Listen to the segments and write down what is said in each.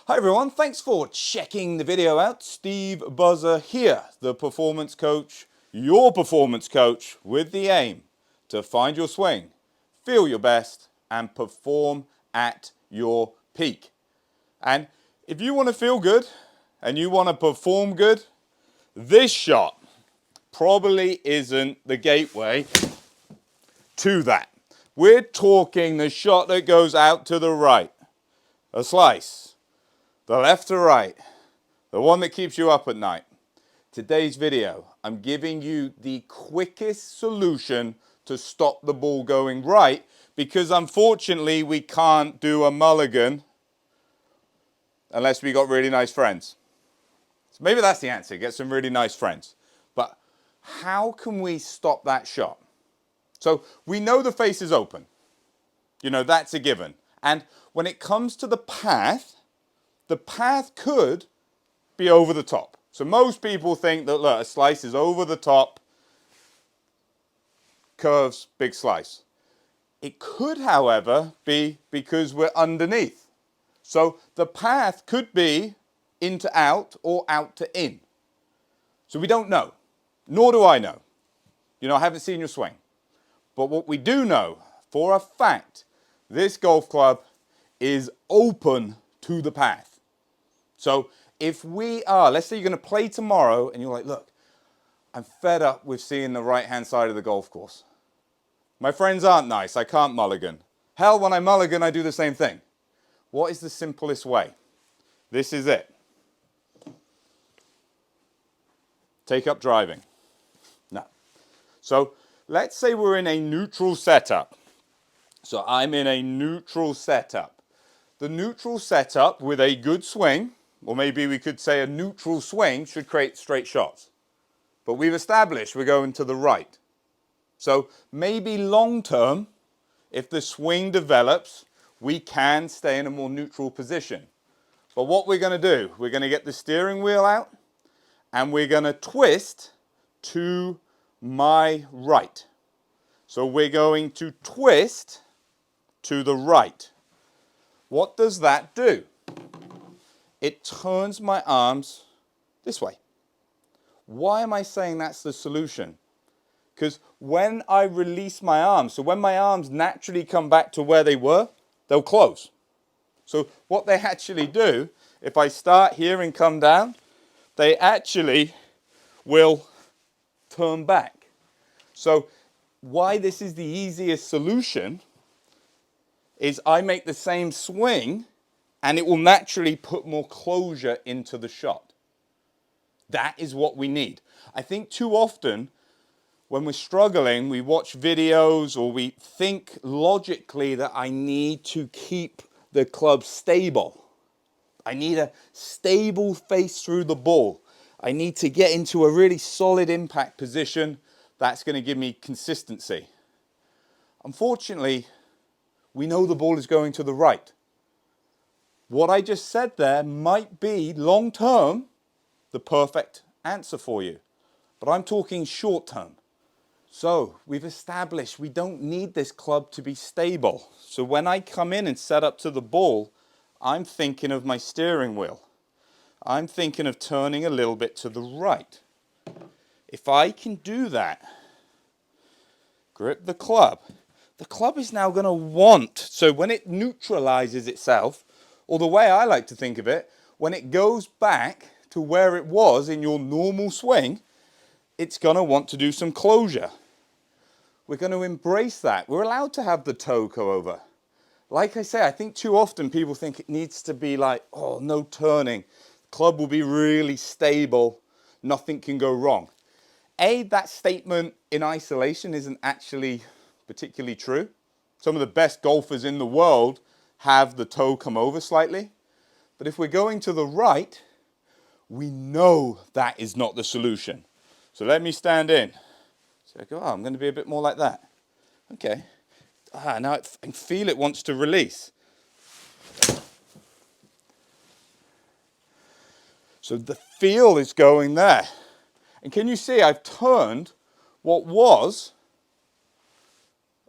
Hi everyone, thanks for checking the video out. Steve Buzza here, the performance coach, your performance coach, with the aim to find your swing, feel your best, and perform at your peak. And if you want to feel good and you want to perform good, this shot probably isn't the gateway to that. We're talking the shot that goes out to the right, a slice. The left to right, the one that keeps you up at night. Today's video, I'm giving you the quickest solution to stop the ball going right, because unfortunately we can't do a mulligan unless we got really nice friends. So maybe that's the answer, get some really nice friends. But how can we stop that shot? So we know the face is open. You know, that's a given. And when it comes to the path could be over the top. So most people think that, look, a slice is over the top, curves, big slice. It could, however, be because we're underneath. So the path could be in to out or out to in. So we don't know, nor do I know. You know, I haven't seen your swing. But what we do know for a fact, this golf club is open to the path. So if we are, let's say you're going to play tomorrow and you're like, look, I'm fed up with seeing the right-hand side of the golf course. My friends aren't nice. I can't mulligan. Hell, when I mulligan, I do the same thing. What is the simplest way? This is it. Take up driving. No. So let's say we're in a neutral setup. So I'm in a neutral setup. The neutral setup with a good swing, or maybe we could say a neutral swing, should create straight shots. But we've established we're going to the right. So maybe long term, if the swing develops, we can stay in a more neutral position. But what we're going to do, we're going to get the steering wheel out and we're going to twist to my right. So we're going to twist to the right. What does that do? It turns my arms this way. Why am I saying that's the solution? Because when I release my arms, so when my arms naturally come back to where they were, they'll close. So what they actually do, if I start here and come down, they actually will turn back. So why this is the easiest solution is I make the same swing and it will naturally put more closure into the shot. That is what we need. I think too often when we're struggling, we watch videos or we think logically that I need to keep the club stable. I need a stable face through the ball. I need to get into a really solid impact position that's going to give me consistency. Unfortunately, we know the ball is going to the right. What I just said there might be long term the perfect answer for you, but I'm talking short term. So we've established we don't need this club to be stable. So when I come in and set up to the ball, I'm thinking of my steering wheel. I'm thinking of turning a little bit to the right. If I can do that, grip the club is now going to want, so when it neutralizes itself, or the way I like to think of it, when it goes back to where it was in your normal swing, it's going to want to do some closure. We're going to embrace that. We're allowed to have the toe go over. Like I say, I think too often people think it needs to be like, oh, no turning. Club will be really stable. Nothing can go wrong. That statement in isolation isn't actually particularly true. Some of the best golfers in the world have the toe come over slightly. But if we're going to the right, we know that is not the solution. So let me stand in. So I go, oh, I'm going to be a bit more like that. Okay. Now I can feel it wants to release. So the feel is going there. And can you see I've turned what was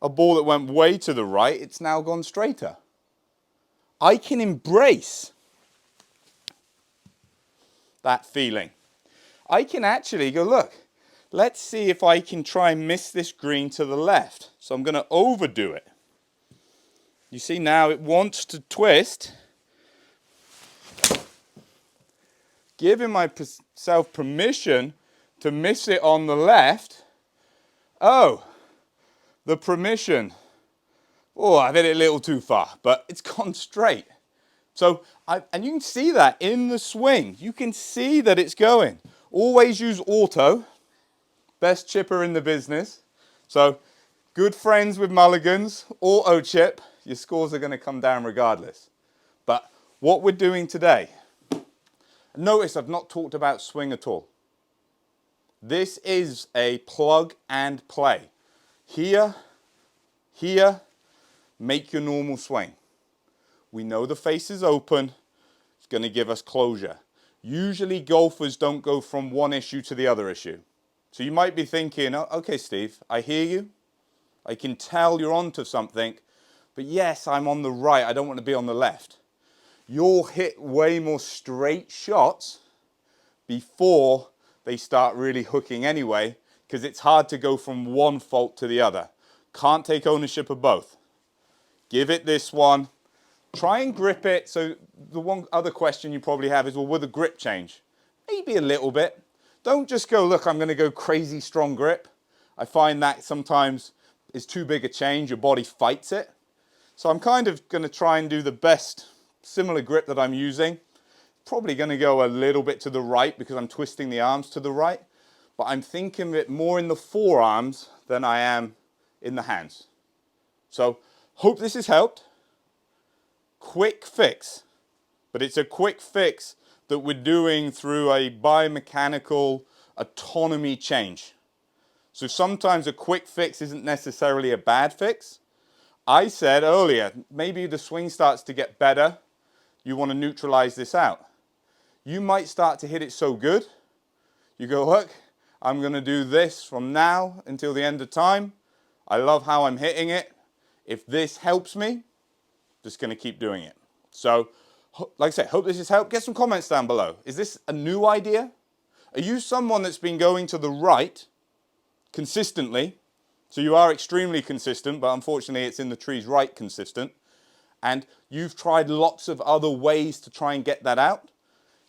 a ball that went way to the right, it's now gone straighter. I can embrace that feeling. I can actually go, look, let's see if I can try and miss this green to the left. So I'm going to overdo it. You see now it wants to twist. Giving myself permission to miss it on the left. Oh, the permission. Oh, I've hit it a little too far, but it's gone straight. So, and you can see that in the swing. You can see that it's going. Always use auto. Best chipper in the business. So, good friends with mulligans, auto chip. Your scores are going to come down regardless. But what we're doing today, notice I've not talked about swing at all. This is a plug and play. Here, here, make your normal swing. We know the face is open. It's going to give us closure. Usually golfers don't go from one issue to the other issue. So you might be thinking, oh, okay, Steve, I hear you. I can tell you're onto something. But yes, I'm on the right. I don't want to be on the left. You'll hit way more straight shots before they start really hooking anyway, because it's hard to go from one fault to the other. Can't take ownership of both. Give it this one. Try and grip it. So the one other question you probably have is, well, will the grip change? Maybe a little bit. Don't just go, look, I'm going to go crazy strong grip. I find that sometimes is too big a change. Your body fights it. So I'm kind of going to try and do the best similar grip that I'm using. Probably going to go a little bit to the right because I'm twisting the arms to the right. But I'm thinking of it more in the forearms than I am in the hands. So hope this has helped. Quick fix. But it's a quick fix that we're doing through a biomechanical autonomy change. So sometimes a quick fix isn't necessarily a bad fix. I said earlier, maybe the swing starts to get better. You want to neutralize this out. You might start to hit it so good. You go, look, I'm going to do this from now until the end of time. I love how I'm hitting it. If this helps me, just going to keep doing it. So, like I said, hope this has helped. Get some comments down below. Is this a new idea? Are you someone that's been going to the right consistently? So you are extremely consistent, but unfortunately it's in the trees right consistent. And you've tried lots of other ways to try and get that out.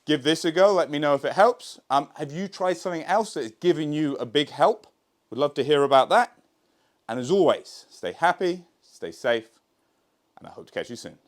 Give this a go. Let me know if it helps. Have you tried something else that is giving you a big help? Would love to hear about that. And as always, stay happy, stay safe, and I hope to catch you soon.